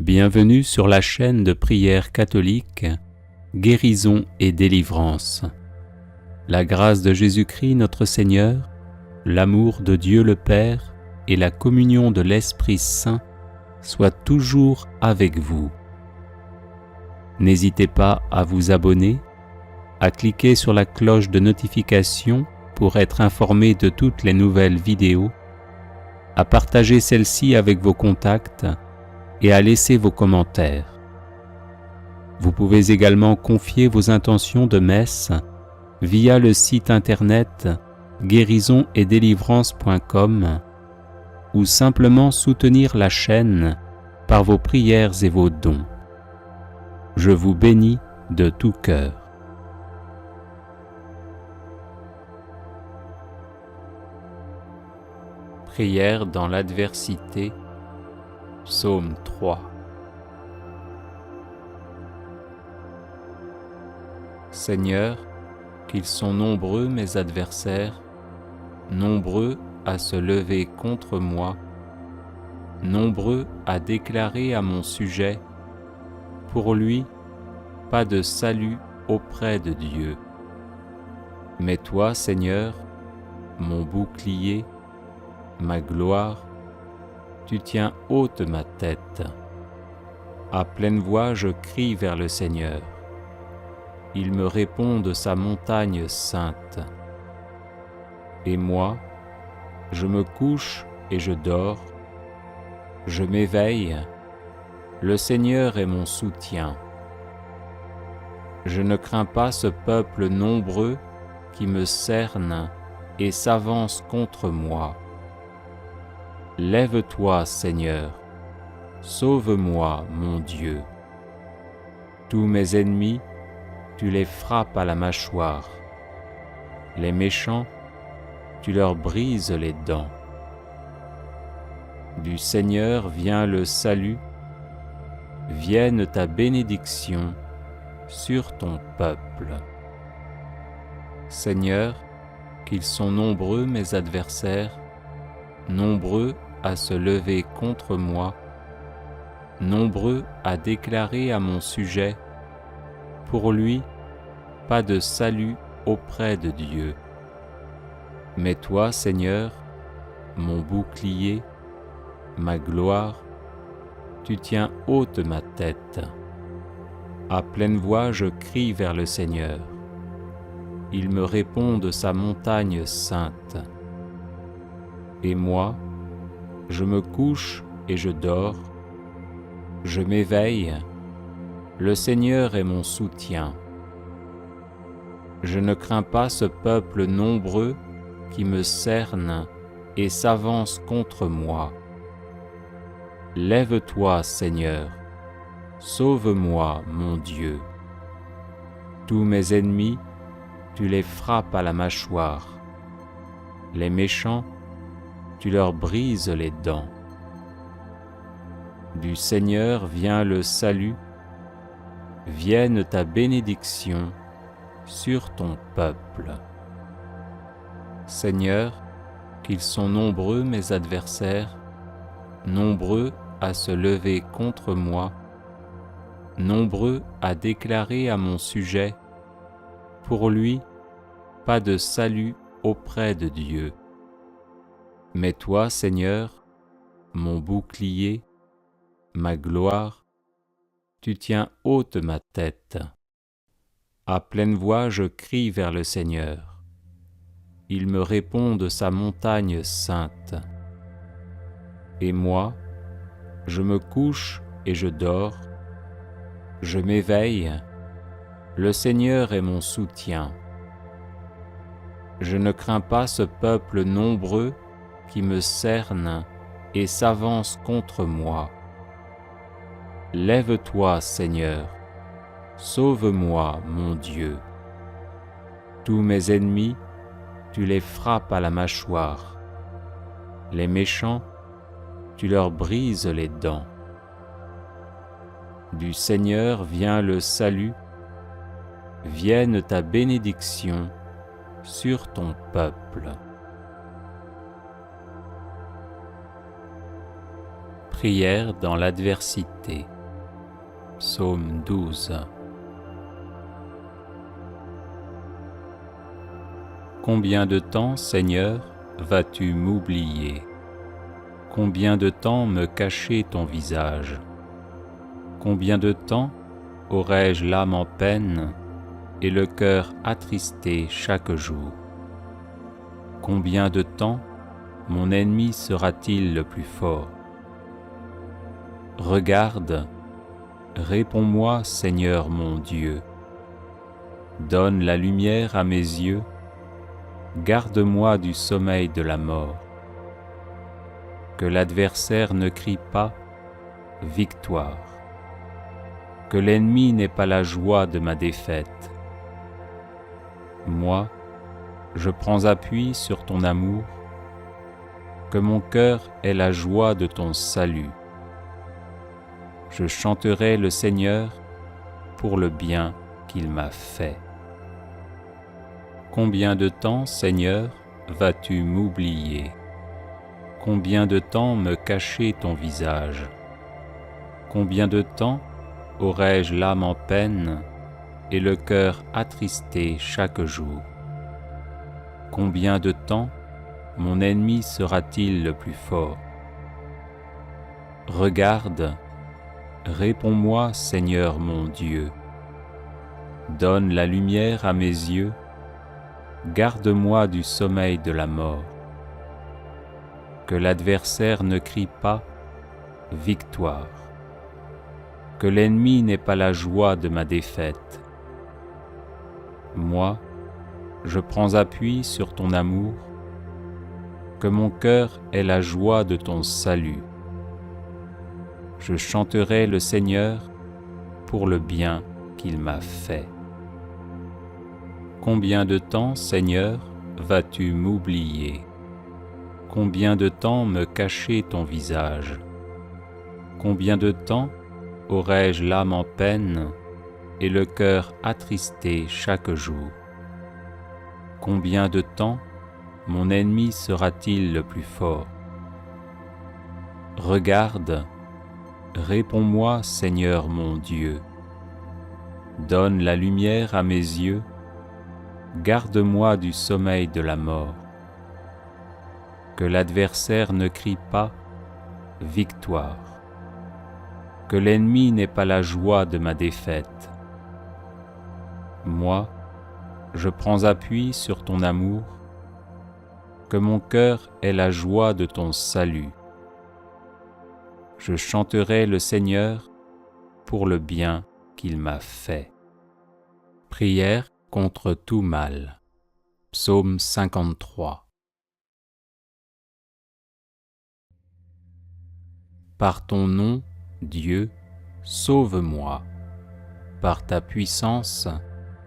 Bienvenue sur la chaîne de prière catholique Guérison et délivrance. La grâce de Jésus-Christ notre Seigneur, l'amour de Dieu le Père et la communion de l'Esprit Saint soient toujours avec vous. N'hésitez pas à vous abonner, à cliquer sur la cloche de notification pour être informé de toutes les nouvelles vidéos, à partager celle-ci avec vos contacts et à laisser vos commentaires. Vous pouvez également confier vos intentions de messe via le site internet guérisonetdélivrance.com ou simplement soutenir la chaîne par vos prières et vos dons. Je vous bénis de tout cœur. Prière dans l'adversité, Psaume 3. Seigneur, qu'ils sont nombreux mes adversaires, nombreux à se lever contre moi, nombreux à déclarer à mon sujet, pour lui, pas de salut auprès de Dieu. Mais toi, Seigneur, mon bouclier, ma gloire, tu tiens haute ma tête. À pleine voix, je crie vers le Seigneur. Il me répond de sa montagne sainte. Et moi, je me couche et je dors. Je m'éveille. Le Seigneur est mon soutien. Je ne crains pas ce peuple nombreux qui me cerne et s'avance contre moi. Lève-toi, Seigneur, sauve-moi, mon Dieu. Tous mes ennemis, tu les frappes à la mâchoire. Les méchants, tu leur brises les dents. Du Seigneur vient le salut, vienne ta bénédiction sur ton peuple. Seigneur, qu'ils sont nombreux mes adversaires, nombreux à se lever contre moi, nombreux à déclarer à mon sujet, pour lui, pas de salut auprès de Dieu. Mais toi, Seigneur, mon bouclier, ma gloire, tu tiens haute ma tête. À pleine voix, je crie vers le Seigneur. Il me répond de sa montagne sainte. Et moi, je me couche et je dors. Je m'éveille. Le Seigneur est mon soutien. Je ne crains pas ce peuple nombreux qui me cerne et s'avance contre moi. Lève-toi, Seigneur, sauve-moi, mon Dieu. Tous mes ennemis, tu les frappes à la mâchoire. Les méchants, tu leur brises les dents. Du Seigneur vient le salut, vienne ta bénédiction sur ton peuple. Seigneur, qu'ils sont nombreux mes adversaires, nombreux à se lever contre moi, nombreux à déclarer à mon sujet, pour lui, pas de salut auprès de Dieu. Mais toi, Seigneur, mon bouclier, ma gloire, tu tiens haute ma tête. À pleine voix, je crie vers le Seigneur. Il me répond de sa montagne sainte. Et moi, je me couche et je dors. Je m'éveille. Le Seigneur est mon soutien. Je ne crains pas ce peuple nombreux qui me cerne et s'avance contre moi. Lève-toi, Seigneur, sauve-moi, mon Dieu. Tous mes ennemis, tu les frappes à la mâchoire. Les méchants, tu leur brises les dents. Du Seigneur vient le salut, vienne ta bénédiction sur ton peuple. Prière dans l'adversité. Psaume 12. Combien de temps, Seigneur, vas-tu m'oublier? Combien de temps me cacher ton visage? Combien de temps aurai-je l'âme en peine et le cœur attristé chaque jour? Combien de temps mon ennemi sera-t-il le plus fort? Regarde, réponds-moi, Seigneur mon Dieu. Donne la lumière à mes yeux, garde-moi du sommeil de la mort. Que l'adversaire ne crie pas « Victoire », que l'ennemi n'ait pas la joie de ma défaite. Moi, je prends appui sur ton amour, que mon cœur ait la joie de ton salut. Je chanterai le Seigneur pour le bien qu'il m'a fait. Combien de temps, Seigneur, vas-tu m'oublier? Combien de temps me cacher ton visage? Combien de temps aurai-je l'âme en peine et le cœur attristé chaque jour? Combien de temps mon ennemi sera-t-il le plus fort? Regarde, réponds-moi, Seigneur mon Dieu. Donne la lumière à mes yeux, garde-moi du sommeil de la mort. Que l'adversaire ne crie pas « Victoire », que l'ennemi n'ait pas la joie de ma défaite. Moi, je prends appui sur ton amour, que mon cœur ait la joie de ton salut. Je chanterai le Seigneur pour le bien qu'il m'a fait. Combien de temps, Seigneur, vas-tu m'oublier? Combien de temps me cacher ton visage? Combien de temps aurai-je l'âme en peine et le cœur attristé chaque jour? Combien de temps mon ennemi sera-t-il le plus fort? Regarde, réponds-moi, Seigneur mon Dieu. Donne la lumière à mes yeux, garde-moi du sommeil de la mort. Que l'adversaire ne crie pas « Victoire », que l'ennemi n'ait pas la joie de ma défaite. Moi, je prends appui sur ton amour, que mon cœur ait la joie de ton salut. Je chanterai le Seigneur pour le bien qu'il m'a fait. Prière contre tout mal. Psaume 53. Par ton nom, Dieu, sauve-moi. Par ta puissance,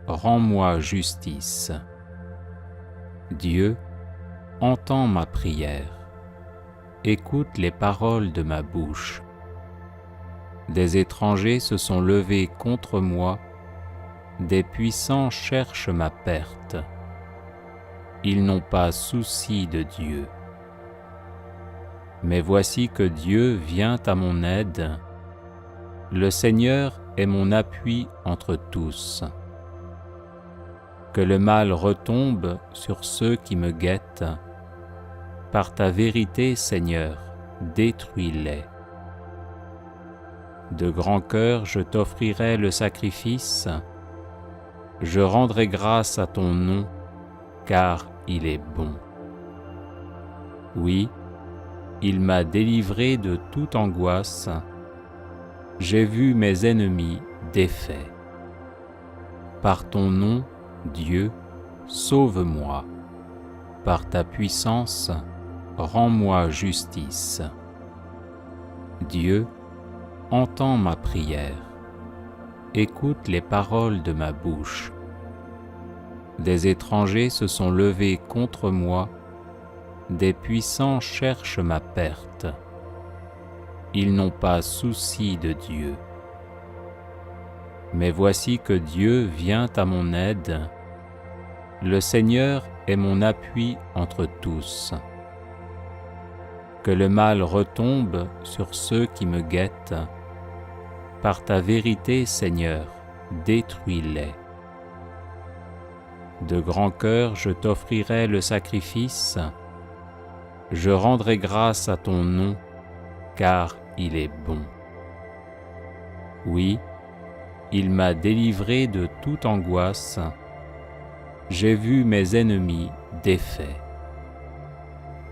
rends-moi justice. Dieu, entends ma prière. Écoute les paroles de ma bouche. Des étrangers se sont levés contre moi, des puissants cherchent ma perte. Ils n'ont pas souci de Dieu. Mais voici que Dieu vient à mon aide. Le Seigneur est mon appui entre tous. Que le mal retombe sur ceux qui me guettent. Par ta vérité, Seigneur, détruis-les. De grand cœur, je t'offrirai le sacrifice. Je rendrai grâce à ton nom, car il est bon. Oui, il m'a délivré de toute angoisse. J'ai vu mes ennemis défaits. Par ton nom, Dieu, sauve-moi. Par ta puissance, rends-moi justice. Dieu, entends ma prière. Écoute les paroles de ma bouche. Des étrangers se sont levés contre moi, des puissants cherchent ma perte. Ils n'ont pas souci de Dieu. Mais voici que Dieu vient à mon aide. Le Seigneur est mon appui entre tous. Que le mal retombe sur ceux qui me guettent. Par ta vérité, Seigneur, détruis-les. De grand cœur, je t'offrirai le sacrifice. Je rendrai grâce à ton nom, car il est bon. Oui, il m'a délivré de toute angoisse. J'ai vu mes ennemis défaits.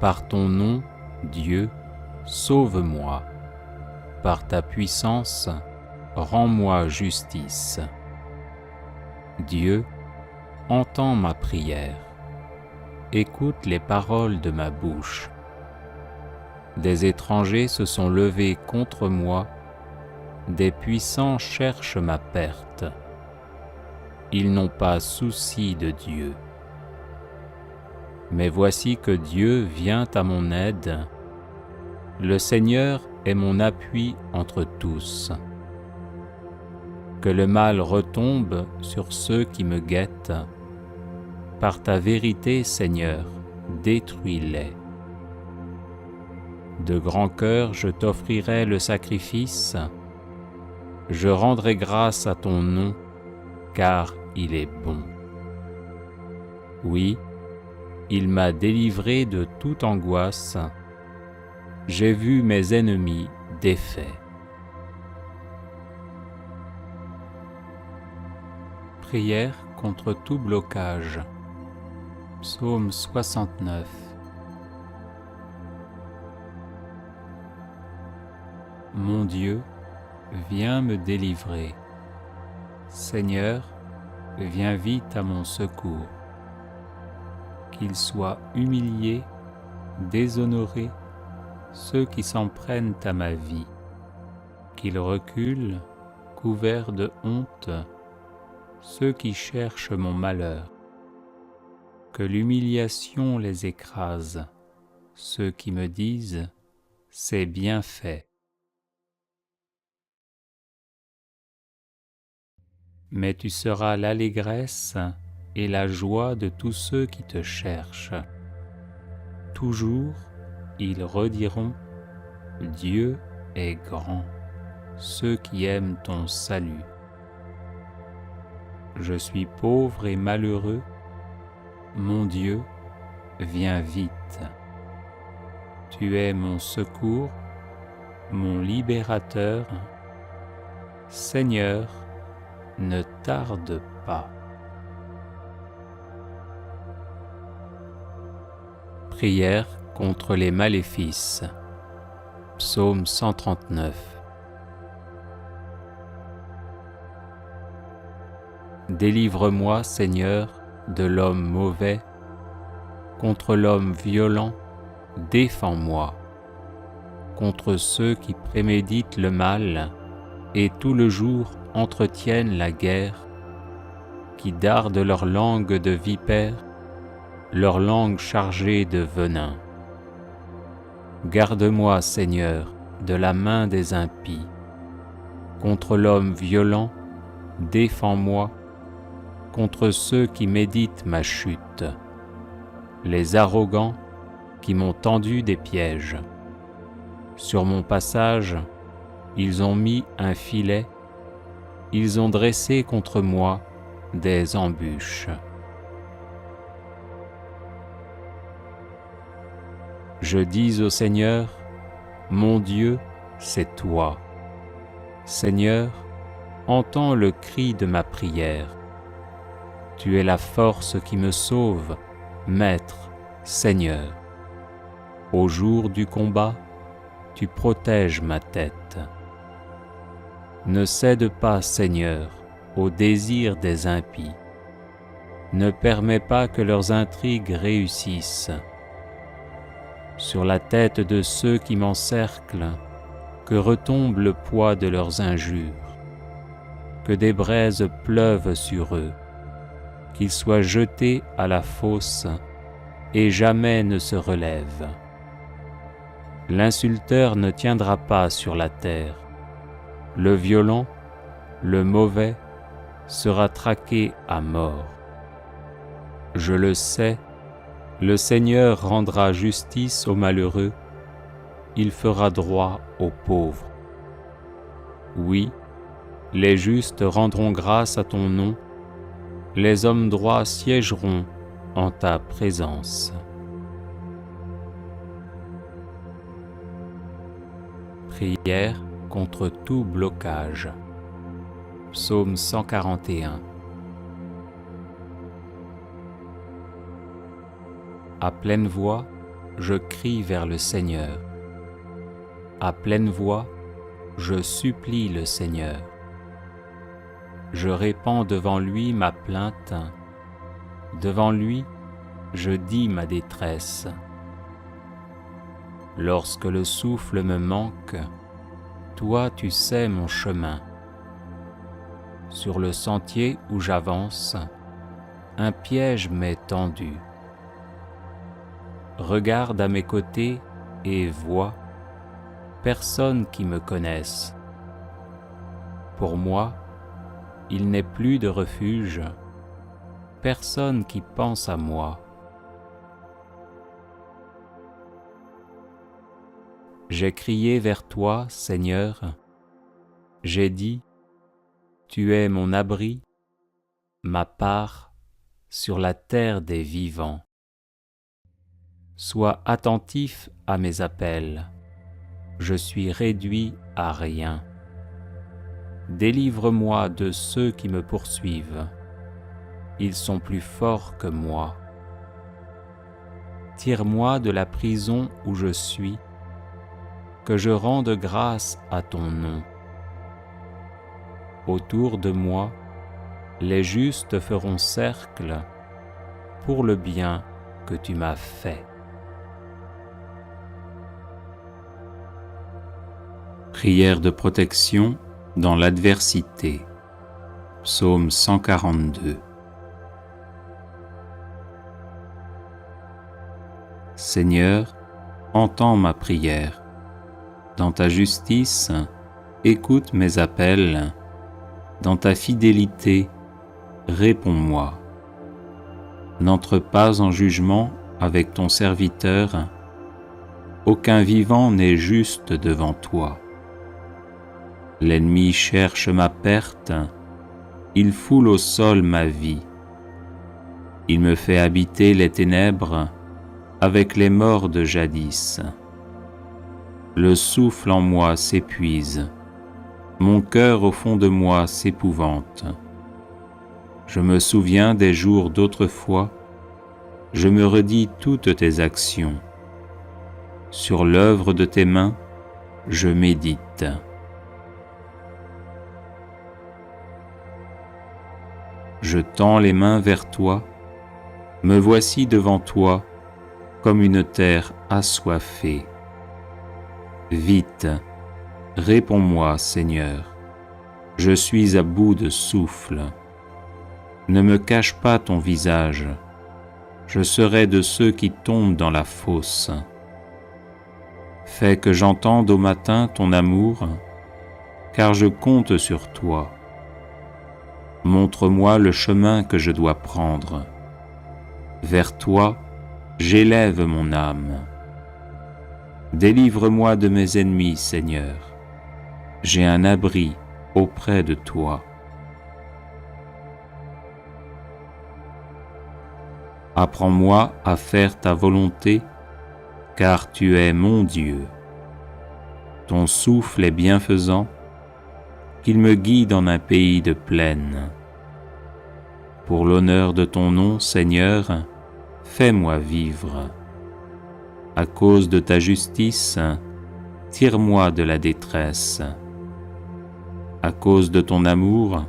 Par ton nom, Dieu, sauve-moi. Par ta puissance, rends-moi justice. Dieu, entends ma prière. Écoute les paroles de ma bouche. Des étrangers se sont levés contre moi, des puissants cherchent ma perte. Ils n'ont pas souci de Dieu. Mais voici que Dieu vient à mon aide. Le Seigneur est mon appui entre tous. Que le mal retombe sur ceux qui me guettent. Par ta vérité, Seigneur, détruis-les. De grand cœur, je t'offrirai le sacrifice. Je rendrai grâce à ton nom, car il est bon. Oui, il m'a délivré de toute angoisse. J'ai vu mes ennemis défaits. Prière contre tout blocage. Psaume 69. Mon Dieu, viens me délivrer. Seigneur, viens vite à mon secours. Qu'ils soient humiliés, déshonorés, ceux qui s'en prennent à ma vie. Qu'ils reculent, couverts de honte, ceux qui cherchent mon malheur. Que l'humiliation les écrase, ceux qui me disent « c'est bien fait ». Mais tu seras l'allégresse et la joie de tous ceux qui te cherchent. Toujours, ils rediront « Dieu est grand », ceux qui aiment ton salut. Je suis pauvre et malheureux, mon Dieu, viens vite. Tu es mon secours, mon libérateur. Seigneur, ne tarde pas. Prière contre les maléfices. Psaume 139. Délivre-moi, Seigneur, de l'homme mauvais. Contre l'homme violent, défends-moi. Contre ceux qui préméditent le mal et tout le jour entretiennent la guerre, qui dardent leur langue de vipère, leur langue chargée de venin. Garde-moi, Seigneur, de la main des impies. Contre l'homme violent, défends-moi. Contre ceux qui méditent ma chute, les arrogants qui m'ont tendu des pièges. Sur mon passage, ils ont mis un filet, ils ont dressé contre moi des embûches. Je dis au Seigneur, mon Dieu, c'est toi. Seigneur, entends le cri de ma prière. Tu es la force qui me sauve, Maître, Seigneur. Au jour du combat, tu protèges ma tête. Ne cède pas, Seigneur, au désir des impies. Ne permets pas que leurs intrigues réussissent. Sur la tête de ceux qui m'encerclent, que retombe le poids de leurs injures. Que des braises pleuvent sur eux, qu'ils soient jetés à la fosse et jamais ne se relèvent. L'insulteur ne tiendra pas sur la terre. Le violent, le mauvais, sera traqué à mort. Je le sais, le Seigneur rendra justice aux malheureux, il fera droit aux pauvres. Oui, Les justes rendront grâce à ton nom, les hommes droits siégeront en ta présence. Prière contre tout blocage. Psaume 141. À pleine voix, je crie vers le Seigneur. À pleine voix, je supplie le Seigneur. Je répands devant lui ma plainte. Devant lui, je dis ma détresse. Lorsque le souffle me manque, toi tu sais mon chemin. Sur le sentier où j'avance, un piège m'est tendu. Regarde à mes côtés et vois, personne qui me connaisse. Pour moi, il n'est plus de refuge, personne qui pense à moi. J'ai crié vers toi, Seigneur, j'ai dit, tu es mon abri, ma part sur la terre des vivants. Sois attentif à mes appels, je suis réduit à rien. Délivre-moi de ceux qui me poursuivent, ils sont plus forts que moi. Tire-moi de la prison où je suis, que je rende grâce à ton nom. Autour de moi, les justes feront cercle pour le bien que tu m'as fait. Prière de protection dans l'adversité. Psaume 142. Seigneur, entends ma prière. Dans ta justice, écoute mes appels. Dans ta fidélité, réponds-moi. N'entre pas en jugement avec ton serviteur. Aucun vivant n'est juste devant toi. L'ennemi cherche ma perte, il foule au sol ma vie. Il me fait habiter les ténèbres avec les morts de jadis. Le souffle en moi s'épuise, mon cœur au fond de moi s'épouvante. Je me souviens des jours d'autrefois, je me redis toutes tes actions. Sur l'œuvre de tes mains, je médite. Je tends les mains vers toi, me voici devant toi comme une terre assoiffée. Vite, réponds-moi, Seigneur, je suis à bout de souffle. Ne me cache pas ton visage, je serai de ceux qui tombent dans la fosse. Fais que j'entende au matin ton amour, car je compte sur toi. Montre-moi le chemin que je dois prendre. Vers toi, j'élève mon âme. Délivre-moi de mes ennemis, Seigneur. J'ai un abri auprès de toi. Apprends-moi à faire ta volonté, car tu es mon Dieu. Ton souffle est bienfaisant, qu'il me guide en un pays de plaine. Pour l'honneur de ton nom, Seigneur, fais-moi vivre. À cause de ta justice, tire-moi de la détresse. À cause de ton amour,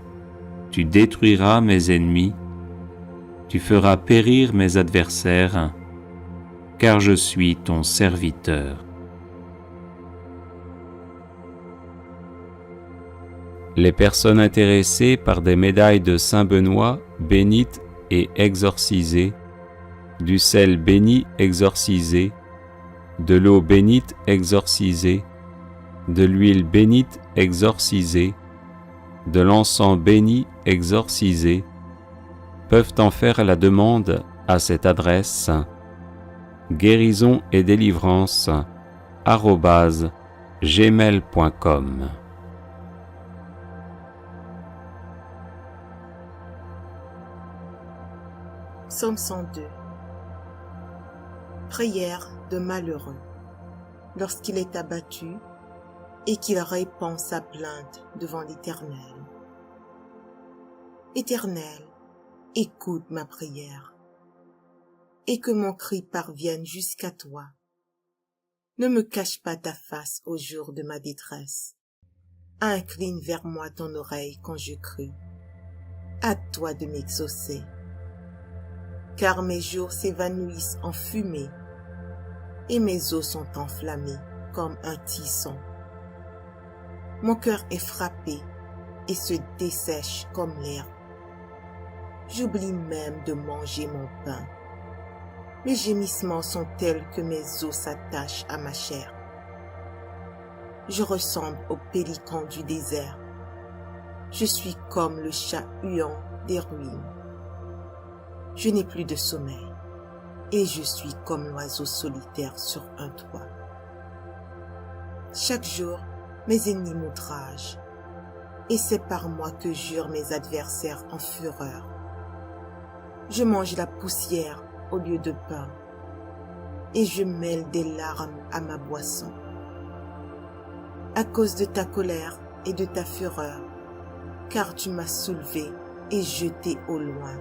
tu détruiras mes ennemis, tu feras périr mes adversaires, car je suis ton serviteur. Les personnes intéressées par des médailles de Saint-Benoît bénites et exorcisées, du sel béni exorcisé, de l'eau bénite exorcisée, de l'huile bénite exorcisée, de l'encens béni exorcisé, peuvent en faire la demande à cette adresse guérison et délivrance @gmail.com. Psaume 102. Prière de malheureux. Lorsqu'il est abattu et qu'il répand sa plainte devant l'Éternel. Éternel, écoute ma prière et que mon cri parvienne jusqu'à toi. Ne me cache pas ta face au jour de ma détresse. Incline vers moi ton oreille quand je crie. À toi de m'exaucer. Car mes jours s'évanouissent en fumée et mes os sont enflammés comme un tisson. Mon cœur est frappé et se dessèche comme l'herbe. J'oublie même de manger mon pain. Mes gémissements sont tels que mes os s'attachent à ma chair. Je ressemble au pélican du désert. Je suis comme le chat huant des ruines. Je n'ai plus de sommeil et je suis comme l'oiseau solitaire sur un toit. Chaque jour, mes ennemis m'outragent et c'est par moi que jurent mes adversaires en fureur. Je mange la poussière au lieu de pain et je mêle des larmes à ma boisson. À cause de ta colère et de ta fureur, car tu m'as soulevé et jeté au loin.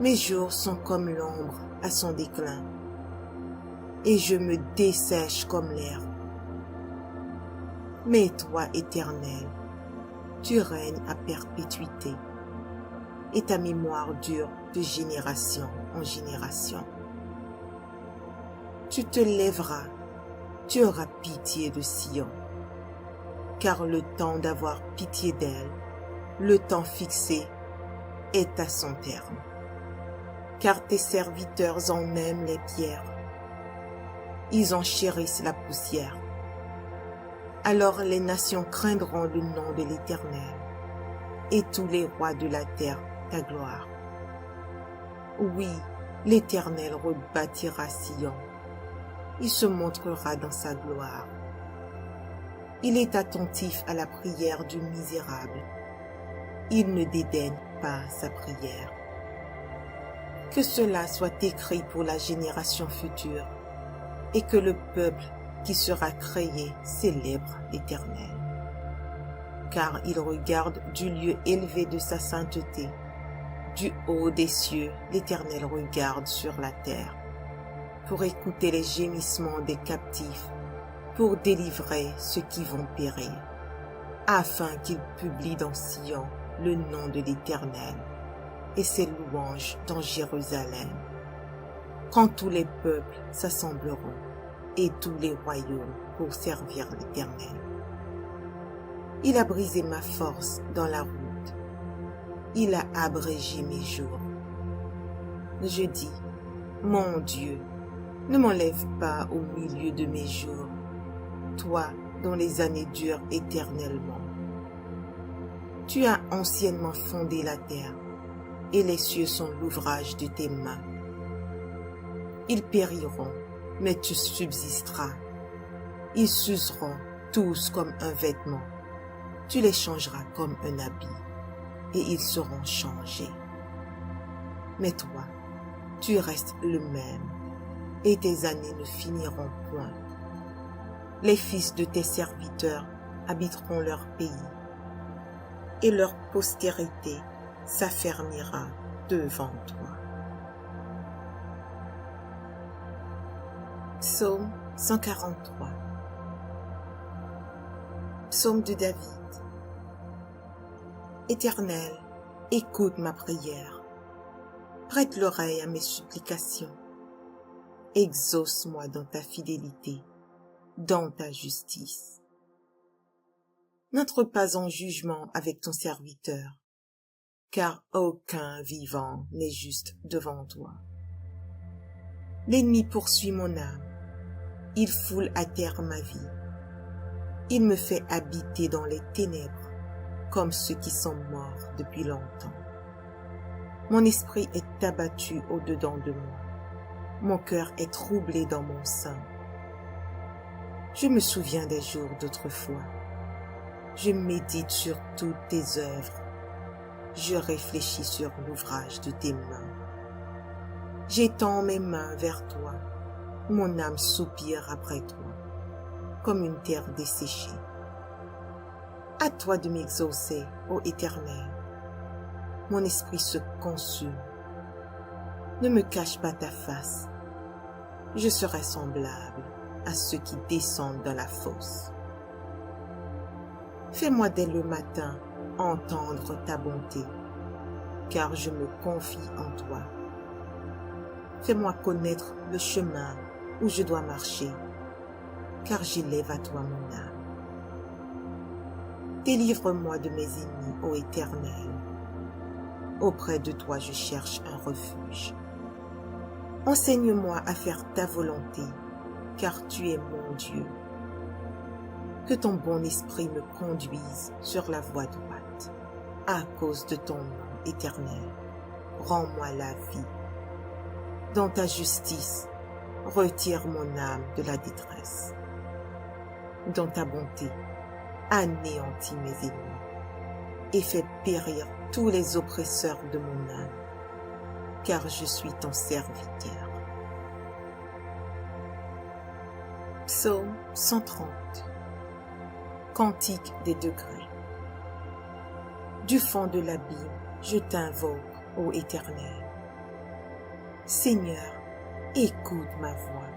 Mes jours sont comme l'ombre à son déclin, et je me dessèche comme l'herbe. Mais toi, Éternel, tu règnes à perpétuité, et ta mémoire dure de génération en génération. Tu te lèveras, tu auras pitié de Sion, car le temps d'avoir pitié d'elle, le temps fixé, est à son terme. Car tes serviteurs en aiment les pierres, ils en chérissent la poussière. Alors les nations craindront le nom de l'Éternel, et tous les rois de la terre ta gloire. Oui, l'Éternel rebâtira Sion, il se montrera dans sa gloire. Il est attentif à la prière du misérable, il ne dédaigne pas sa prière. Que cela soit écrit pour la génération future et que le peuple qui sera créé célèbre l'Éternel. Car il regarde du lieu élevé de sa sainteté. Du haut des cieux, l'Éternel regarde sur la terre pour écouter les gémissements des captifs, pour délivrer ceux qui vont périr, afin qu'il publie dans Sion le nom de l'Éternel et ses louanges dans Jérusalem, quand tous les peuples s'assembleront et tous les royaumes pour servir l'Éternel. Il a brisé ma force dans la route, il a abrégé mes jours. Je dis, mon Dieu, ne m'enlève pas au milieu de mes jours, toi dont les années durent éternellement. Tu as anciennement fondé la terre, et les cieux sont l'ouvrage de tes mains. Ils périront, mais tu subsisteras. Ils s'useront tous comme un vêtement. Tu les changeras comme un habit, et ils seront changés. Mais toi, tu restes le même, et tes années ne finiront point. Les fils de tes serviteurs habiteront leur pays, et leur postérité s'affermira devant toi. Psaume 143. Psaume de David. Éternel, écoute ma prière. Prête l'oreille à mes supplications. Exauce-moi dans ta fidélité, dans ta justice. N'entre pas en jugement avec ton serviteur, car aucun vivant n'est juste devant toi. L'ennemi poursuit mon âme, il foule à terre ma vie. Il me fait habiter dans les ténèbres, comme ceux qui sont morts depuis longtemps. Mon esprit est abattu au-dedans de moi, mon cœur est troublé dans mon sein. Je me souviens des jours d'autrefois, je médite sur toutes tes œuvres. je réfléchis sur l'ouvrage de tes mains. J'étends mes mains vers toi, mon âme soupire après toi, comme une terre desséchée. À toi de m'exaucer, ô Éternel. Mon esprit se consume. Ne me cache pas ta face. Je serai semblable à ceux qui descendent dans la fosse. Fais-moi dès le matin entendre ta bonté, car je me confie en toi. Fais-moi connaître le chemin où je dois marcher, car j'élève à toi mon âme. Délivre-moi de mes ennemis, ô Éternel. Auprès de toi je cherche un refuge. Enseigne-moi à faire ta volonté, car tu es mon Dieu. Que ton bon esprit me conduise sur la voie droite. À cause de ton nom éternel, rends-moi la vie. Dans ta justice, retire mon âme de la détresse. Dans ta bonté, anéantis mes ennemis et fais périr tous les oppresseurs de mon âme, car je suis ton serviteur. Psaume 130. Cantique des degrés. Du fond de l'abîme, je t'invoque, ô Éternel. Seigneur, écoute ma voix.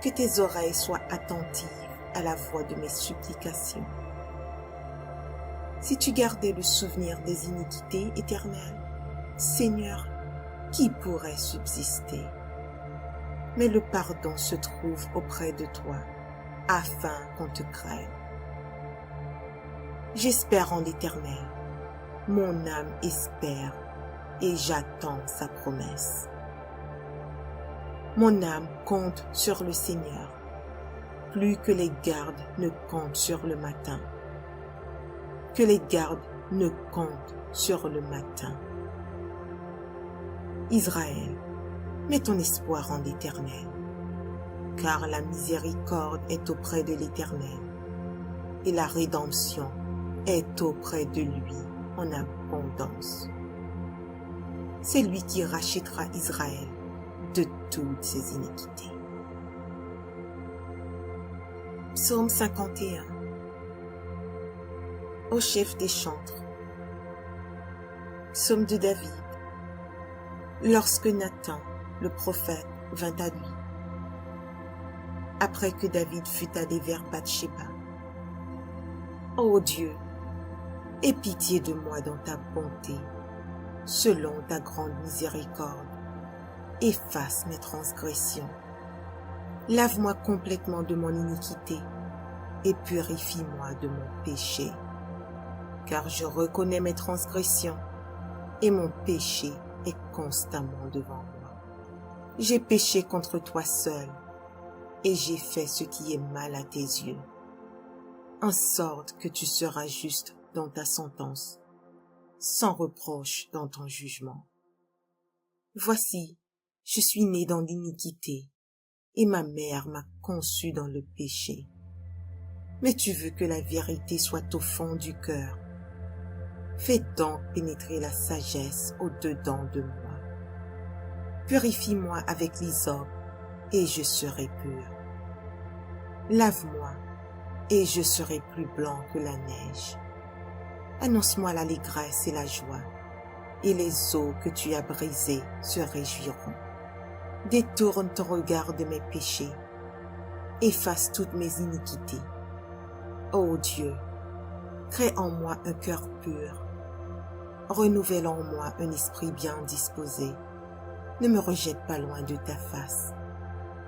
Que tes oreilles soient attentives à la voix de mes supplications. Si tu gardais le souvenir des iniquités éternelles, Seigneur, qui pourrait subsister? Mais le pardon se trouve auprès de toi, afin qu'on te craigne. J'espère en l'Éternel, mon âme espère, et j'attends sa promesse. Mon âme compte sur le Seigneur, plus que les gardes ne comptent sur le matin. Que les gardes ne comptent sur le matin. Israël, mets ton espoir en l'Éternel, car la miséricorde est auprès de l'Éternel, et la rédemption est auprès de lui en abondance. C'est lui qui rachètera Israël de toutes ses iniquités. Psaume 51. Au chef des chantres. Psaume de David. Lorsque Nathan, le prophète, vint à lui, après que David fut allé vers Bathsheba. Ô Dieu, aie pitié de moi dans ta bonté, selon ta grande miséricorde. Efface mes transgressions. Lave-moi complètement de mon iniquité et purifie-moi de mon péché. Car je reconnais mes transgressions et mon péché est constamment devant moi. J'ai péché contre toi seul et j'ai fait ce qui est mal à tes yeux, en sorte que tu seras juste dans ta sentence, sans reproche dans ton jugement. Voici, je suis né dans l'iniquité et ma mère m'a conçu dans le péché. Mais tu veux que la vérité soit au fond du cœur. Fais donc pénétrer la sagesse au-dedans de moi. Purifie-moi avec l'hysope, et je serai pur. Lave-moi, et je serai plus blanc que la neige. Annonce-moi l'allégresse et la joie, et les eaux que tu as brisées se réjouiront. Détourne ton regard de mes péchés, efface toutes mes iniquités. Ô Dieu, crée en moi un cœur pur, renouvelle en moi un esprit bien disposé. Ne me rejette pas loin de ta face,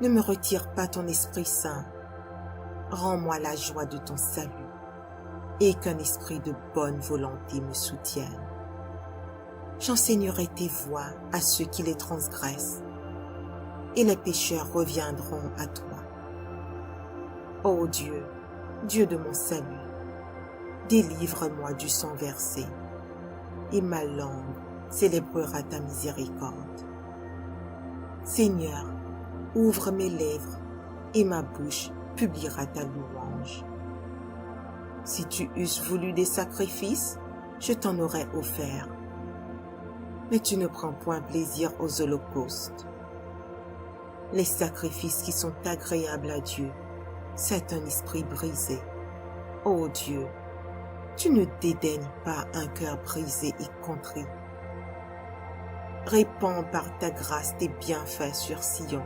ne me retire pas ton Esprit Saint. Rends-moi la joie de ton salut, et qu'un esprit de bonne volonté me soutienne. J'enseignerai tes voies à ceux qui les transgressent, et les pécheurs reviendront à toi. Ô Dieu, Dieu de mon salut, délivre-moi du sang versé, et ma langue célébrera ta miséricorde. Seigneur, ouvre mes lèvres, et ma bouche publiera ta louange. Si tu eusses voulu des sacrifices, je t'en aurais offert. Mais tu ne prends point plaisir aux holocaustes. Les sacrifices qui sont agréables à Dieu, c'est un esprit brisé. Ô Dieu, tu ne dédaignes pas un cœur brisé et contrit. Répands par ta grâce tes bienfaits sur Sion.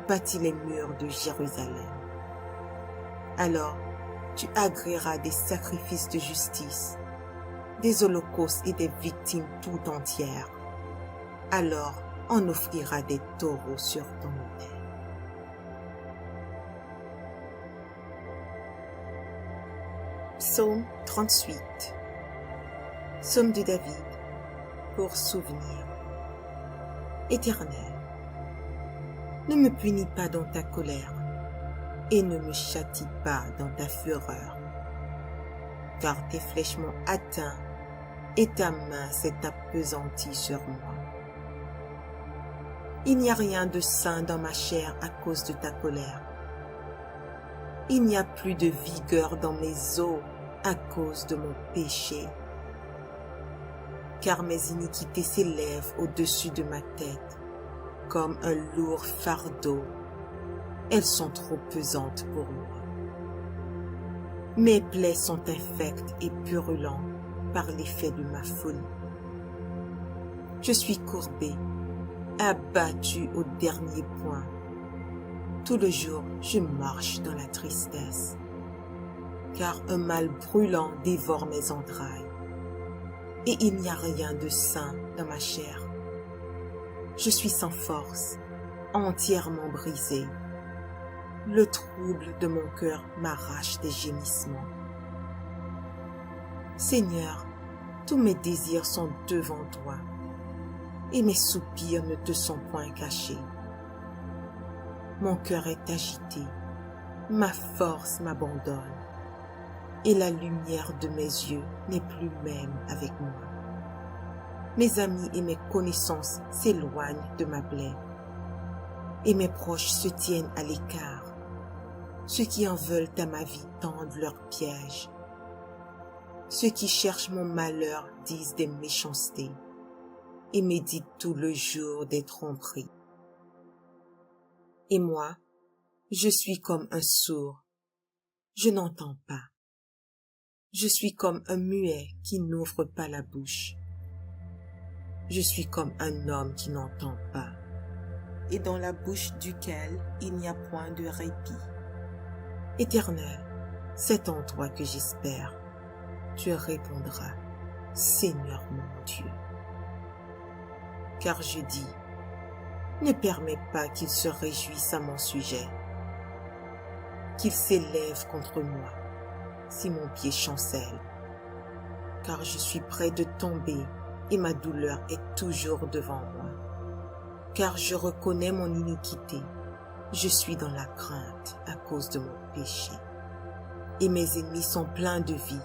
Bâtis les murs de Jérusalem. Alors, tu agréeras des sacrifices de justice, des holocaustes et des victimes tout entières. Alors, on offrira des taureaux sur ton autel. Psaume 38. Psaume de David, pour souvenir. Éternel, ne me punis pas dans ta colère et ne me châtie pas dans ta fureur, car tes flèches m'ont atteint et ta main s'est appesantie sur moi. Il n'y a rien de sain dans ma chair à cause de ta colère. Il n'y a plus de vigueur dans mes os à cause de mon péché. Car mes iniquités s'élèvent au-dessus de ma tête, comme un lourd fardeau. Elles sont trop pesantes pour moi. Mes plaies sont infectes et purulentes par l'effet de ma folie. Je suis courbé, abattu au dernier point. Tout le jour, je marche dans la tristesse, car un mal brûlant dévore mes entrailles, et il n'y a rien de sain dans ma chair. Je suis sans force, entièrement brisé. Le trouble de mon cœur m'arrache des gémissements. Seigneur, tous mes désirs sont devant toi, et mes soupirs ne te sont point cachés. Mon cœur est agité, ma force m'abandonne, et la lumière de mes yeux n'est plus même avec moi. Mes amis et mes connaissances s'éloignent de ma plaie, et mes proches se tiennent à l'écart. Ceux qui en veulent à ma vie tendent leurs pièges. Ceux qui cherchent mon malheur disent des méchancetés et méditent tout le jour des tromperies. Et moi, je suis comme un sourd, je n'entends pas. Je suis comme un muet qui n'ouvre pas la bouche. Je suis comme un homme qui n'entend pas, et dans la bouche duquel il n'y a point de répit. Éternel, c'est en toi que j'espère. Tu répondras, Seigneur mon Dieu. Car je dis, ne permets pas qu'il se réjouisse à mon sujet, qu'il s'élève contre moi, si mon pied chancelle. Car je suis près de tomber et ma douleur est toujours devant moi. Car je reconnais mon iniquité, je suis dans la crainte à cause de mon péché. Et mes ennemis sont pleins de vie,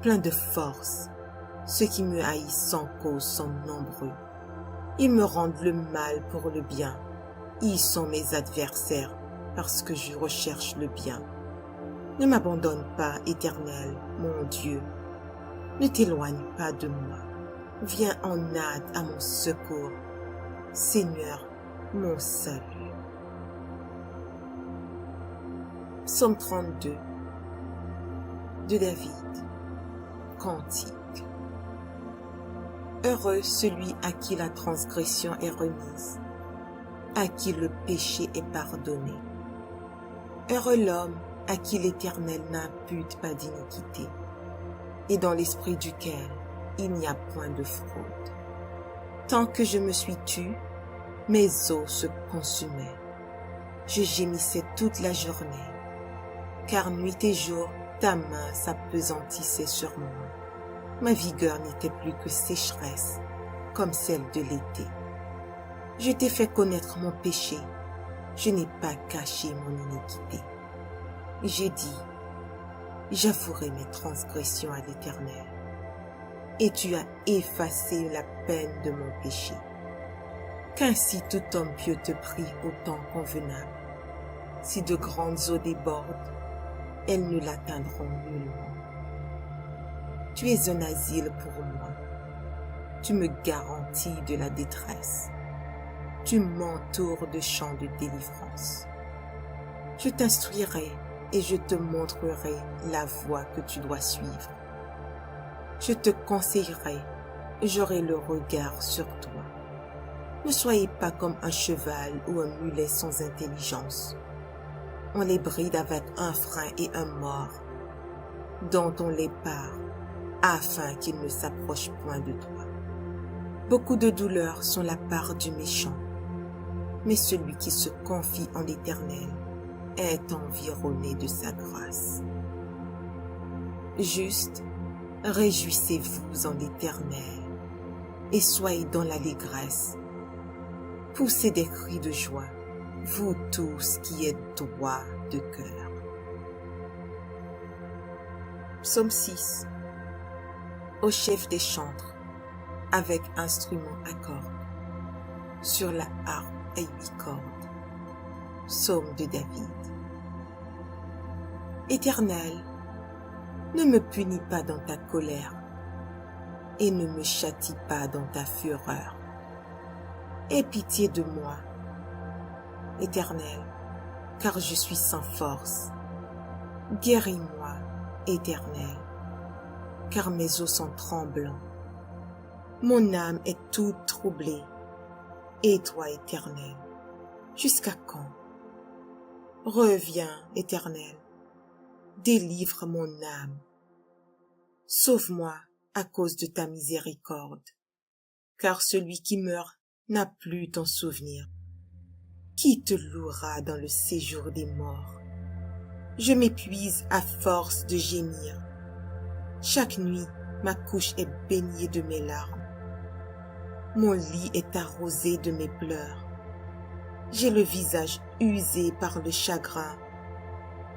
pleins de force. Ceux qui me haïssent sans cause sont nombreux. Ils me rendent le mal pour le bien. Ils sont mes adversaires parce que je recherche le bien. Ne m'abandonne pas, Éternel, mon Dieu. Ne t'éloigne pas de moi. Viens en aide à mon secours. Seigneur, mon salut. Psaume 32 de David. Cantique. Heureux celui à qui la transgression est remise, à qui le péché est pardonné. Heureux l'homme à qui l'Éternel n'impute pas d'iniquité, et dans l'esprit duquel il n'y a point de fraude. Tant que je me suis tue, mes os se consumaient. Je gémissais toute la journée, car nuit et jour, ta main s'appesantissait sur moi. Ma vigueur n'était plus que sécheresse, comme celle de l'été. Je t'ai fait connaître mon péché, je n'ai pas caché mon iniquité. J'ai dit, j'avouerai mes transgressions à l'Éternel, et tu as effacé la peine de mon péché. Qu'ainsi tout homme pieux te prie au temps convenable. Si de grandes eaux débordent, elles ne l'atteindront nullement. Tu es un asile pour moi. Tu me garantis de la détresse. Tu m'entoures de chants de délivrance. Je t'instruirai et je te montrerai la voie que tu dois suivre. Je te conseillerai et j'aurai le regard sur toi. Ne soyez pas comme un cheval ou un mulet sans intelligence. On les bride avec un frein et un mors, dont on les pare, afin qu'ils ne s'approchent point de toi. Beaucoup de douleurs sont la part du méchant, mais celui qui se confie en l'Éternel est environné de sa grâce. Juste, réjouissez-vous en l'Éternel et soyez dans l'allégresse. Poussez des cris de joie, vous tous qui êtes droits de cœur. Psaume 6. Au chef des chantres, avec instrument à cordes, sur la harpe à 8 cordes. Psaume de David. Éternel, ne me punis pas dans ta colère et ne me châtie pas dans ta fureur. Aie pitié de moi, Éternel, car je suis sans force. Guéris-moi, Éternel, car mes os sont tremblants. Mon âme est toute troublée. Et toi, Éternel, jusqu'à quand? Reviens, Éternel, délivre mon âme. Sauve-moi à cause de ta miséricorde, car celui qui meurt n'a plus ton souvenir. Qui te louera dans le séjour des morts? Je m'épuise à force de gémir. Chaque nuit, ma couche est baignée de mes larmes. Mon lit est arrosé de mes pleurs. J'ai le visage usé par le chagrin.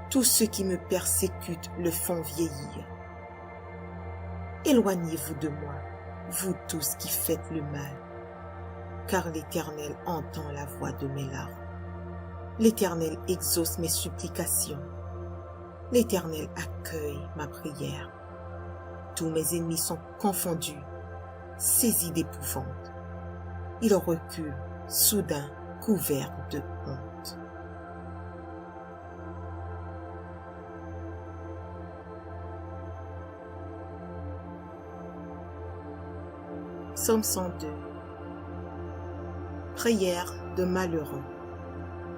Tous ceux qui me persécutent le font vieillir. Éloignez-vous de moi, vous tous qui faites le mal, car l'Éternel entend la voix de mes larmes. L'Éternel exauce mes supplications. L'Éternel accueille ma prière. Tous mes ennemis sont confondus, saisis d'épouvante. Ils reculent, soudain, couverts de honte. Psaume 102. Prière de malheureux.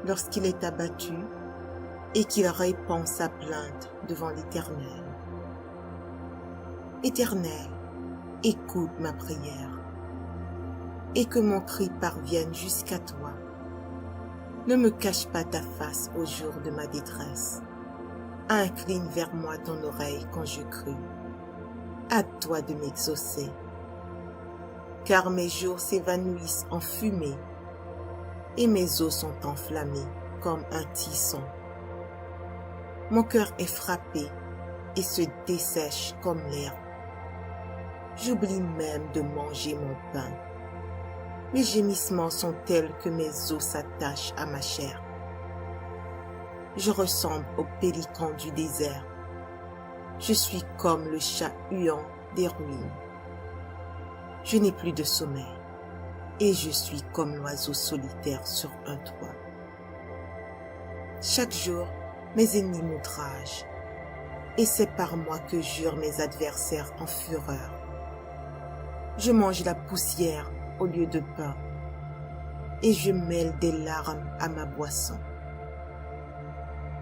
Lorsqu'il est abattu et qu'il répand sa plainte devant l'Éternel. Éternel, écoute ma prière et que mon cri parvienne jusqu'à toi. Ne me cache pas ta face au jour de ma détresse. Incline vers moi ton oreille quand je crie. À toi de m'exaucer. Car mes jours s'évanouissent en fumée et mes os sont enflammés comme un tisson. Mon cœur est frappé et se dessèche comme l'herbe. J'oublie même de manger mon pain. Mes gémissements sont tels que mes os s'attachent à ma chair. Je ressemble au pélican du désert. Je suis comme le chat huant des ruines. Je n'ai plus de sommeil et je suis comme l'oiseau solitaire sur un toit. Chaque jour, mes ennemis m'outragent et c'est par moi que jurent mes adversaires en fureur. Je mange la poussière au lieu de pain et je mêle des larmes à ma boisson.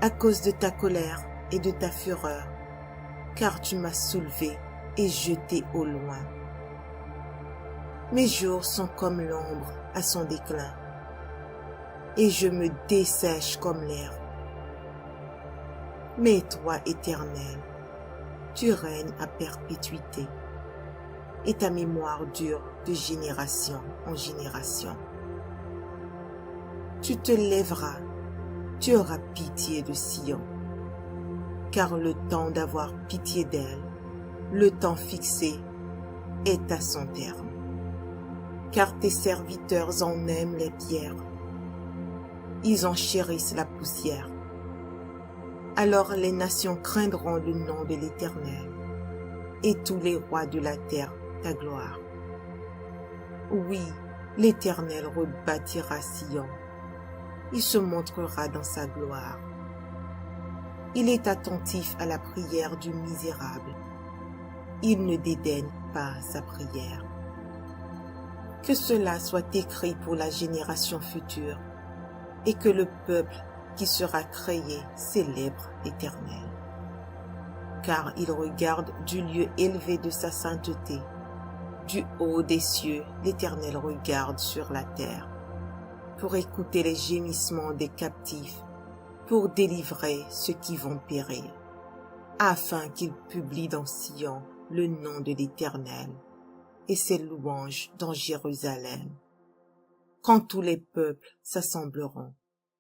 À cause de ta colère et de ta fureur, car tu m'as soulevé et jeté au loin. Mes jours sont comme l'ombre à son déclin, et je me dessèche comme l'herbe. Mais toi, Éternel, tu règnes à perpétuité, et ta mémoire dure de génération en génération. Tu te lèveras, tu auras pitié de Sion, car le temps d'avoir pitié d'elle, le temps fixé, est à son terme. Car tes serviteurs en aiment les pierres, ils en chérissent la poussière. Alors les nations craindront le nom de l'Éternel, et tous les rois de la terre ta gloire. Oui, l'Éternel rebâtira Sion. Il se montrera dans sa gloire. Il est attentif à la prière du misérable. Il ne dédaigne pas sa prière. Que cela soit écrit pour la génération future et que le peuple qui sera créé célèbre l'Éternel. Car il regarde du lieu élevé de sa sainteté. Du haut des cieux, l'Éternel regarde sur la terre pour écouter les gémissements des captifs, pour délivrer ceux qui vont périr, afin qu'il publie dans Sion le nom de l'Éternel et ses louanges dans Jérusalem. Quand tous les peuples s'assembleront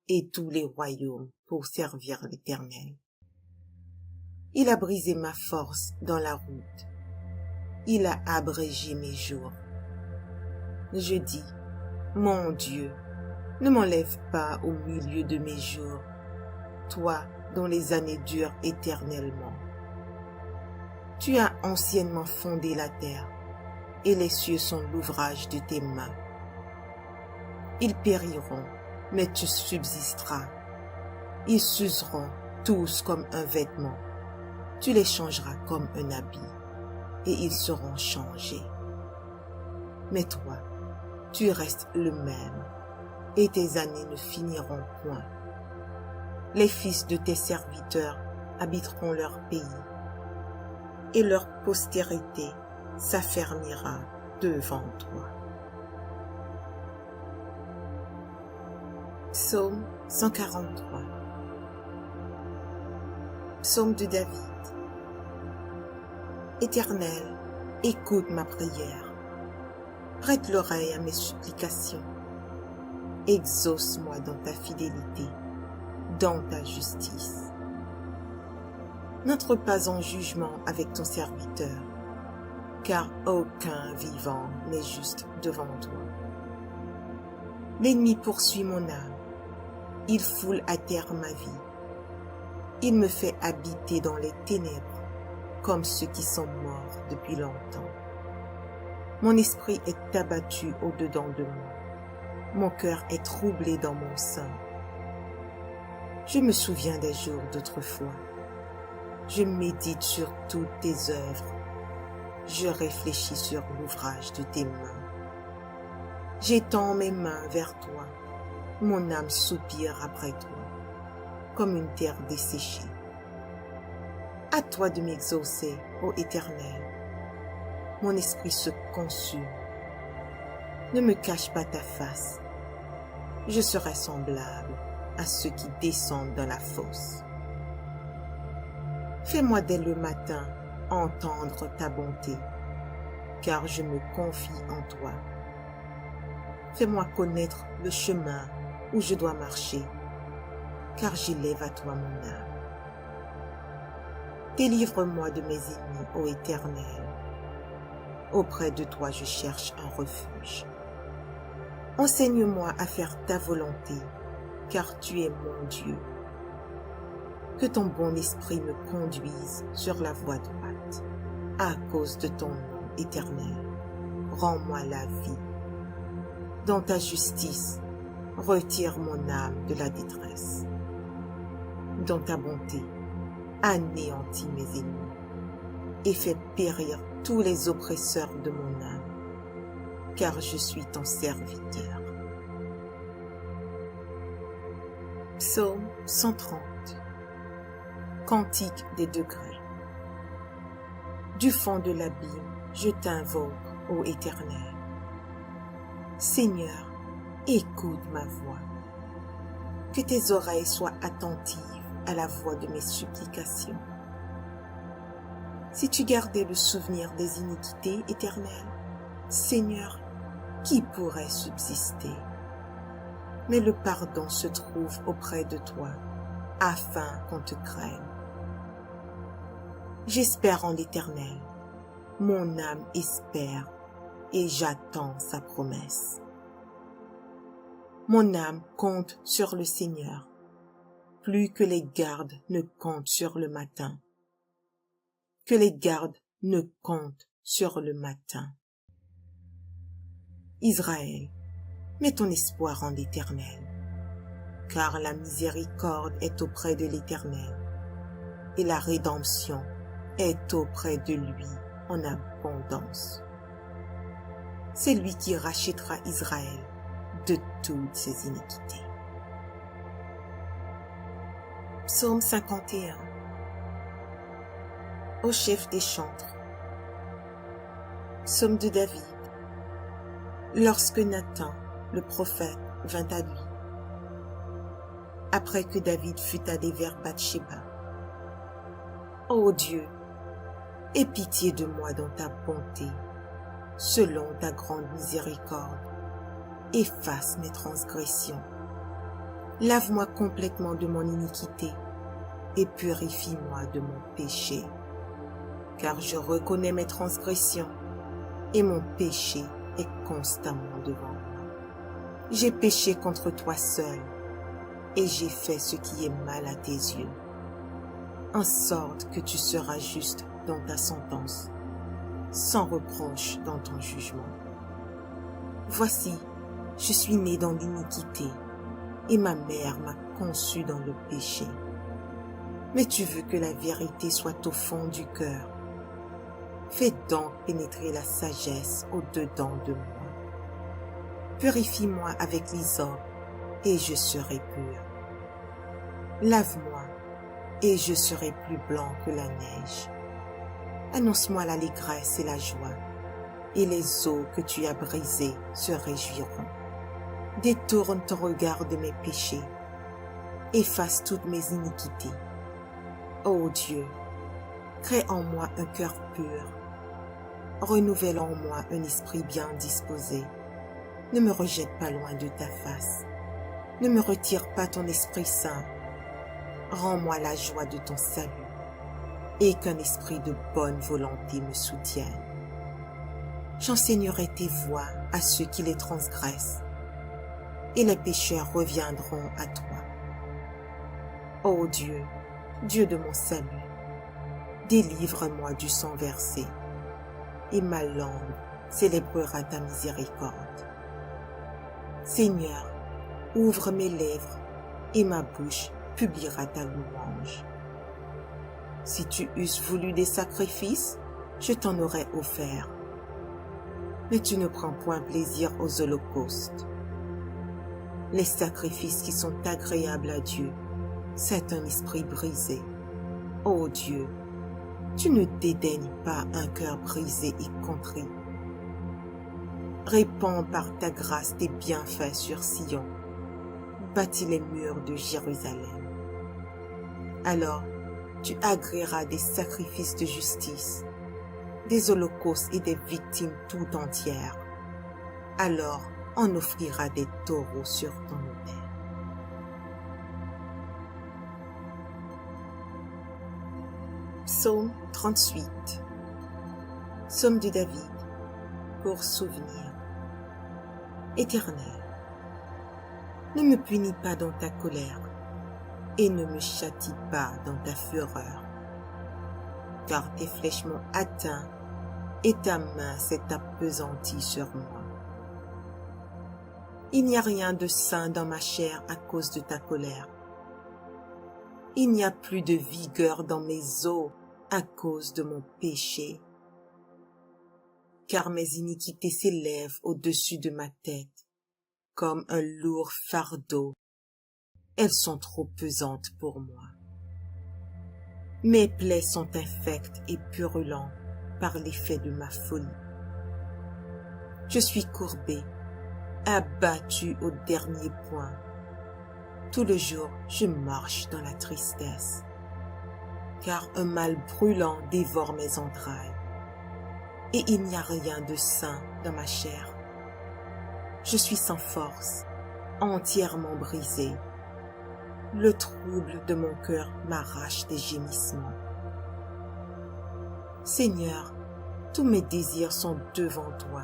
et tous les royaumes pour servir l'Éternel. Il a brisé ma force dans la route. Il a abrégé mes jours. Je dis, mon Dieu, ne m'enlève pas au milieu de mes jours, toi dont les années durent éternellement. Tu as anciennement fondé la terre, et les cieux sont l'ouvrage de tes mains. Ils périront, mais tu subsisteras. Ils s'useront tous comme un vêtement. Tu les changeras comme un habit, et ils seront changés. Mais toi, tu restes le même, et tes années ne finiront point. Les fils de tes serviteurs habiteront leur pays, et leur postérité s'affermira devant toi. Psaume 143. Psaume de David. Éternel, écoute ma prière. Prête l'oreille à mes supplications. Exauce-moi dans ta fidélité, dans ta justice. N'entre pas en jugement avec ton serviteur, car aucun vivant n'est juste devant toi. L'ennemi poursuit mon âme, il foule à terre ma vie. Il me fait habiter dans les ténèbres, comme ceux qui sont morts depuis longtemps. Mon esprit est abattu au-dedans de moi. Mon cœur est troublé dans mon sein. Je me souviens des jours d'autrefois. Je médite sur toutes tes œuvres. Je réfléchis sur l'ouvrage de tes mains. J'étends mes mains vers toi. Mon âme soupire après toi, comme une terre desséchée. À toi de m'exaucer, ô Éternel. Mon esprit se consume. Ne me cache pas ta face. Je serai semblable à ceux qui descendent dans la fosse. Fais-moi dès le matin entendre ta bonté, car je me confie en toi. Fais-moi connaître le chemin où je dois marcher, car j'élève à toi mon âme. Délivre-moi de mes ennemis, ô Éternel. Auprès de toi je cherche un refuge. Enseigne-moi à faire ta volonté, car tu es mon Dieu. Que ton bon esprit me conduise sur la voie droite, à cause de ton nom éternel. Rends-moi la vie. Dans ta justice, retire mon âme de la détresse. Dans ta bonté, anéantis mes ennemis et fais périr tous les oppresseurs de mon âme, car je suis ton serviteur. Psaume 130. Cantique des degrés. Du fond de l'abîme, je t'invoque, ô Éternel. Seigneur, écoute ma voix. Que tes oreilles soient attentives à la voix de mes supplications. Si tu gardais le souvenir des iniquités, Éternel, Seigneur, qui pourrait subsister? Mais le pardon se trouve auprès de toi, afin qu'on te craigne. J'espère en l'Éternel, mon âme espère, et j'attends sa promesse. Mon âme compte sur le Seigneur, plus que les gardes ne comptent sur le matin. Que les gardes ne compte sur le matin. Israël, mets ton espoir en l'Éternel, car la miséricorde est auprès de l'Éternel, et la rédemption est auprès de lui en abondance. C'est lui qui rachètera Israël de toutes ses iniquités. Psaume 51. Au chef des chantres. Psaume de David. Lorsque Nathan, le prophète, vint à lui, après que David fut allé vers Bathsheba. Ô Dieu, aie pitié de moi dans ta bonté, selon ta grande miséricorde. Efface mes transgressions. Lave-moi complètement de mon iniquité et purifie-moi de mon péché. Car je reconnais mes transgressions et mon péché est constamment devant moi. J'ai péché contre toi seul et j'ai fait ce qui est mal à tes yeux, en sorte que tu seras juste dans ta sentence, sans reproche dans ton jugement. Voici, je suis né dans l'iniquité, et ma mère m'a conçu dans le péché. Mais tu veux que la vérité soit au fond du cœur. Fais donc pénétrer la sagesse au-dedans de moi. Purifie-moi avec l'hysope, et je serai pur. Lave-moi, et je serai plus blanc que la neige. Annonce-moi l'allégresse et la joie, et les eaux que tu as brisées se réjouiront. Détourne ton regard de mes péchés, efface toutes mes iniquités. Ô Dieu, crée en moi un cœur pur, renouvelle en moi un esprit bien disposé. Ne me rejette pas loin de ta face, ne me retire pas ton Esprit Saint. Rends-moi la joie de ton salut, et qu'un esprit de bonne volonté me soutienne. J'enseignerai tes voies à ceux qui les transgressent, et les pécheurs reviendront à toi. Ô Dieu, Dieu de mon salut, délivre-moi du sang versé, et ma langue célébrera ta miséricorde. Seigneur, ouvre mes lèvres, et ma bouche publiera ta louange. Si tu eusses voulu des sacrifices, je t'en aurais offert. Mais tu ne prends point plaisir aux holocaustes. Les sacrifices qui sont agréables à Dieu, c'est un esprit brisé. Ô Dieu, tu ne dédaignes pas un cœur brisé et contrit. Répands par ta grâce tes bienfaits sur Sion. Bâtis les murs de Jérusalem. Alors, tu agréeras des sacrifices de justice, des holocaustes et des victimes tout entières. Alors, on offrira des taureaux sur ton autel. Psaume 38. Psaume de David, pour souvenir. Éternel, ne me punis pas dans ta colère, et ne me châtie pas dans ta fureur, car tes flèches m'ont atteint, et ta main s'est appesantie sur moi. Il n'y a rien de sain dans ma chair à cause de ta colère. Il n'y a plus de vigueur dans mes os à cause de mon péché. Car mes iniquités s'élèvent au-dessus de ma tête, comme un lourd fardeau. Elles sont trop pesantes pour moi. Mes plaies sont infectes et purulentes par l'effet de ma folie. Je suis courbé, abattu au dernier point. Tout le jour, je marche dans la tristesse, car un mal brûlant dévore mes entrailles, et il n'y a rien de sain dans ma chair. Je suis sans force, entièrement brisé. Le trouble de mon cœur m'arrache des gémissements. Seigneur, tous mes désirs sont devant toi,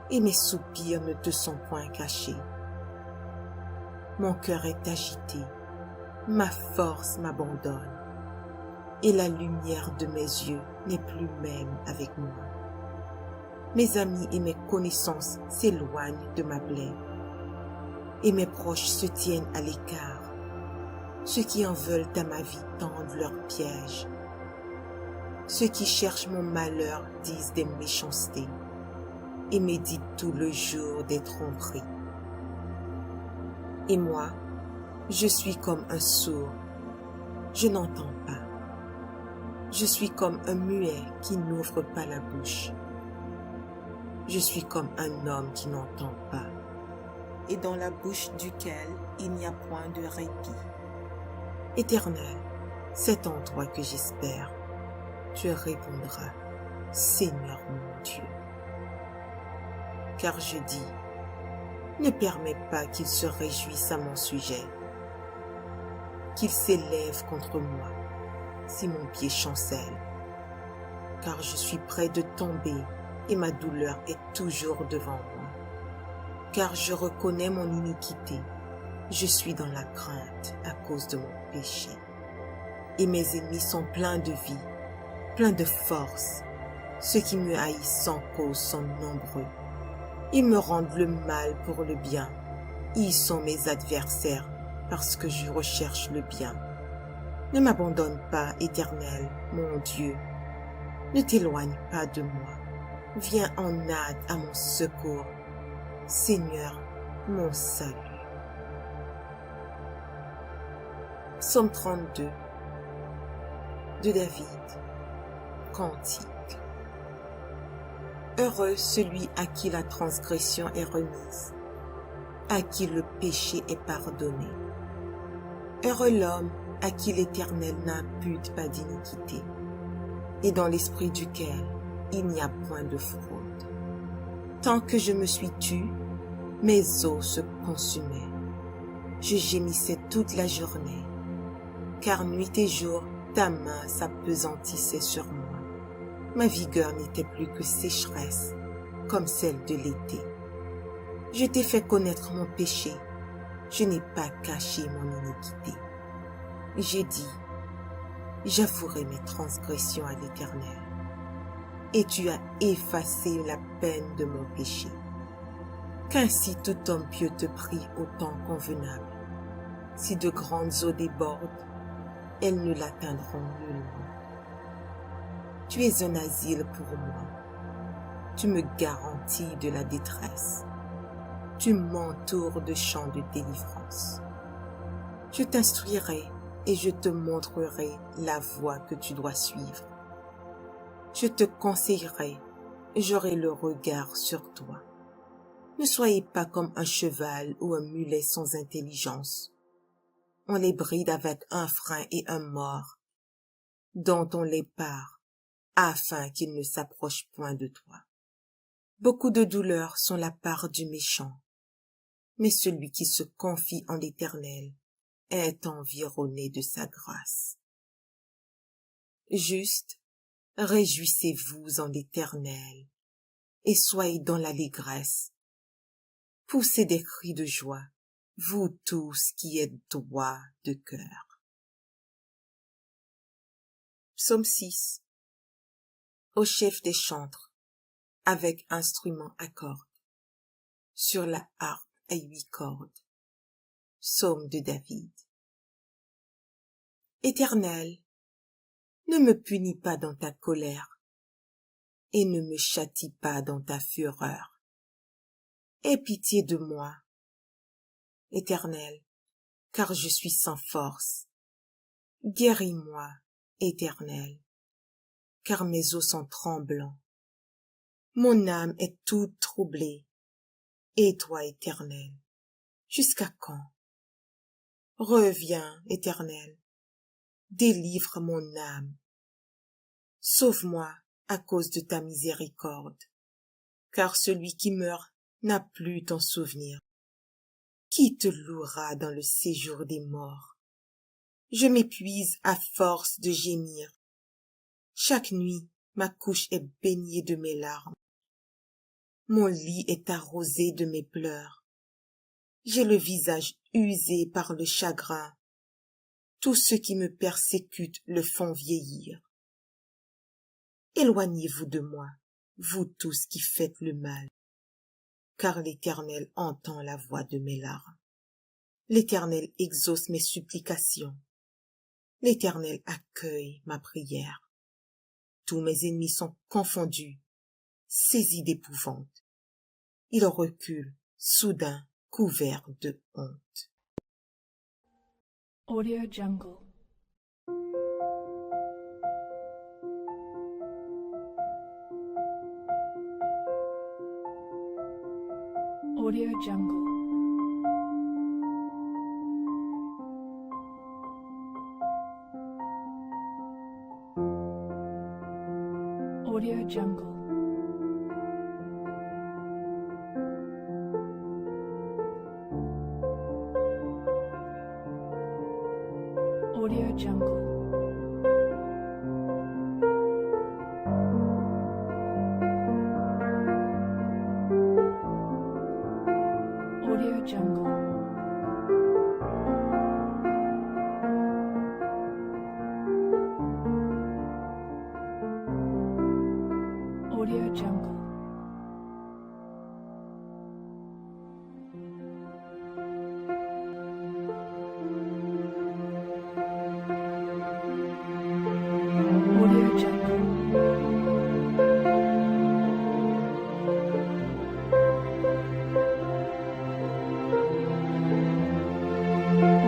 et mes soupirs ne te sont point cachés. Mon cœur est agité, ma force m'abandonne. et la lumière de mes yeux n'est plus même avec moi. Mes amis et mes connaissances s'éloignent de ma plaie, et mes proches se tiennent à l'écart. Ceux qui en veulent à ma vie tendent leurs pièges. Ceux qui cherchent mon malheur disent des méchancetés et méditent tout le jour des tromperies. Et moi, je suis comme un sourd, je n'entends pas. Je suis comme un muet qui n'ouvre pas la bouche. Je suis comme un homme qui n'entend pas, et dans la bouche duquel il n'y a point de répit. Éternel, c'est en toi que j'espère. Tu répondras, Seigneur mon Dieu. Car je dis, ne permets pas qu'il se réjouisse à mon sujet, qu'il s'élève contre moi si mon pied chancelle, car je suis près de tomber et ma douleur est toujours devant moi. Car je reconnais mon iniquité, je suis dans la crainte à cause de mon péché. Et mes ennemis sont pleins de vie, pleins de force. Ceux qui me haïssent sans cause sont nombreux. Ils me rendent le mal pour le bien. Ils sont mes adversaires parce que je recherche le bien. Ne m'abandonne pas, Éternel, mon Dieu. Ne t'éloigne pas de moi. Viens en aide à mon secours. Seigneur, mon salut. Psaume 32 de David. Cantique. Heureux celui à qui la transgression est remise, à qui le péché est pardonné. Heureux l'homme à qui l'Éternel n'impute pas d'iniquité, et dans l'esprit duquel il n'y a point de fraude. Tant que je me suis tue, mes os se consumaient. Je gémissais toute la journée, car nuit et jour, ta main s'appesantissait sur moi. Ma vigueur n'était plus que sécheresse, comme celle de l'été. Je t'ai fait connaître mon péché, je n'ai pas caché mon iniquité. J'ai dit, j'avouerai mes transgressions à l'Éternel, et tu as effacé la peine de mon péché. Qu'ainsi tout homme pieux te prie au temps convenable. Si de grandes eaux débordent, elles ne l'atteindront nullement. Tu es un asile pour moi. Tu me garantis de la détresse. Tu m'entoures de chants de délivrance. Je t'instruirai et je te montrerai la voie que tu dois suivre. Je te conseillerai et j'aurai le regard sur toi. Ne soyez pas comme un cheval ou un mulet sans intelligence. On les bride avec un frein et un mors, dont on les pare, afin qu'ils ne s'approchent point de toi. Beaucoup de douleurs sont la part du méchant, mais celui qui se confie en l'Éternel est environné de sa grâce. Juste, réjouissez-vous en l'Éternel, et soyez dans l'allégresse. Poussez des cris de joie, vous tous qui êtes droits de cœur. Psaume 6. Au chef des chantres, avec instrument à cordes, sur la harpe à 8 cordes. Psaume de David. Éternel, ne me punis pas dans ta colère, et ne me châtie pas dans ta fureur. Aie pitié de moi, Éternel, car je suis sans force. Guéris-moi, Éternel, car mes os sont tremblants. Mon âme est toute troublée. Et toi, Éternel, jusqu'à quand? Reviens, Éternel, délivre mon âme. Sauve-moi à cause de ta miséricorde, car celui qui meurt n'a plus ton souvenir. Qui te louera dans le séjour des morts? Je m'épuise à force de gémir. Chaque nuit, ma couche est baignée de mes larmes. Mon lit est arrosé de mes pleurs. J'ai le visage usé par le chagrin. Tous ceux qui me persécutent le font vieillir. Éloignez-vous de moi, vous tous qui faites le mal, car l'Éternel entend la voix de mes larmes. L'Éternel exauce mes supplications. L'Éternel accueille ma prière. Tous mes ennemis sont confondus, saisis d'épouvante. Ils reculent, soudain, couverts de honte. Audio Jungle. Audio Jungle. Audio Jungle. Audio Jungle. Audio Jungle. Audio Jungle. Audio Jungle.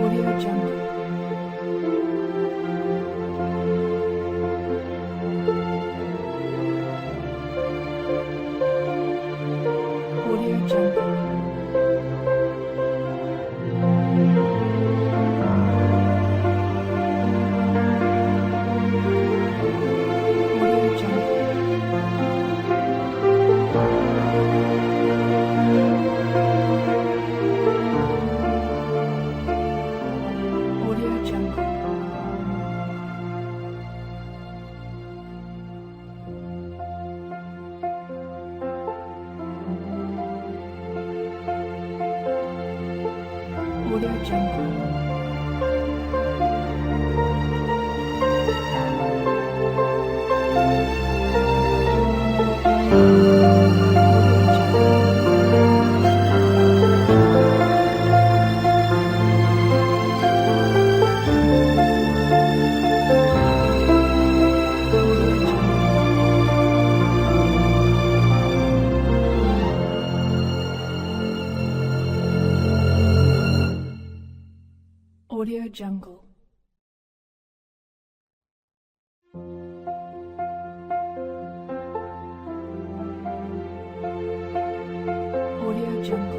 Audio Jungle. Audio Jungle. Audio Jungle. Audio Jungle. Audio Jungle. Audio Jungle. Audio Jungle.